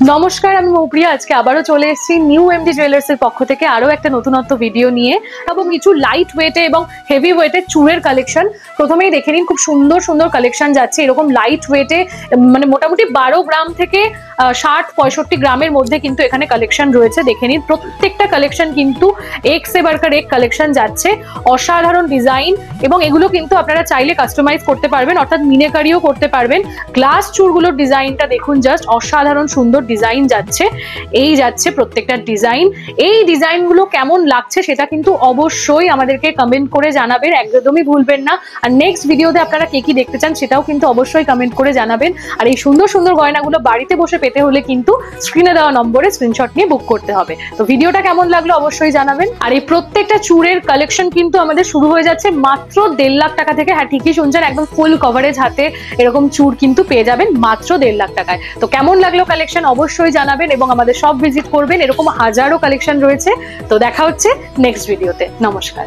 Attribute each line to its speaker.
Speaker 1: নমস্কার, আমি মৌপ্রিয়া। আজকে আবারও চলে এসেছি নিউ এমডি জুয়েলার্স এর পক্ষ থেকে আরো একটা নতুনত্ব ভিডিও নিয়ে এবং কিছু লাইট ওয়েটে এবং হেভি ওয়েটে চুড়ের কালেকশন। প্রথমেই দেখে নিন, খুব সুন্দর সুন্দর কালেকশন যাচ্ছে এরকম লাইট ওয়েটে, মানে মোটামুটি 12 গ্রাম থেকে 60-65 গ্রামের মধ্যে কিন্তু এখানে কালেকশন রয়েছে। দেখে নিন, প্রত্যেকটা কালেকশন কিন্তু এক সে বাড়কার এক কালেকশন যাচ্ছে। অসাধারণ ডিজাইন এবং এগুলো কিন্তু আপনারা চাইলে কাস্টমাইজ করতে পারবেন, অর্থাৎ মিনেকারিও করতে পারবেন। গ্লাস চুড়গুলোর ডিজাইনটা দেখুন, জাস্ট অসাধারণ সুন্দর ডিজাইন যাচ্ছে। এই যাচ্ছে প্রত্যেকটা ডিজাইন। এই ডিজাইনগুলো কেমন লাগছে সেটা কিন্তু অবশ্যই আমাদেরকে কমেন্ট করে জানাবেন, একদমই ভুলবেন না। আর নেক্সট ভিডিওতে আপনারা কে কি দেখতে চান সেটাও কিন্তু অবশ্যই কমেন্ট করে জানাবেন। আর এই সুন্দর সুন্দর গয়নাগুলো বাড়িতে বসে পেতে হলে কিন্তু স্ক্রিনে দেওয়া নম্বরে স্ক্রিনশট নিয়ে বুক করতে হবে। তো ভিডিওটা কেমন লাগলো অবশ্যই জানাবেন। আর এই প্রত্যেকটা চুড়ের কালেকশন কিন্তু আমাদের শুরু হয়ে যাচ্ছে মাত্র 1.5 লাখ টাকা থেকে। হ্যাঁ, ঠিকই শুনছেন, একদম ফুল কভারেজ হাতে এরকম চুড় কিন্তু পেয়ে যাবেন মাত্র 1.5 লাখ টাকায়। তো কেমন লাগলো কালেকশন অবশ্যই জানাবেন এবং আমাদের সব ভিজিট করবেন, এরকম হাজারো কালেকশন রয়েছে। তো দেখা হচ্ছে নেক্সট ভিডিওতে। নমস্কার।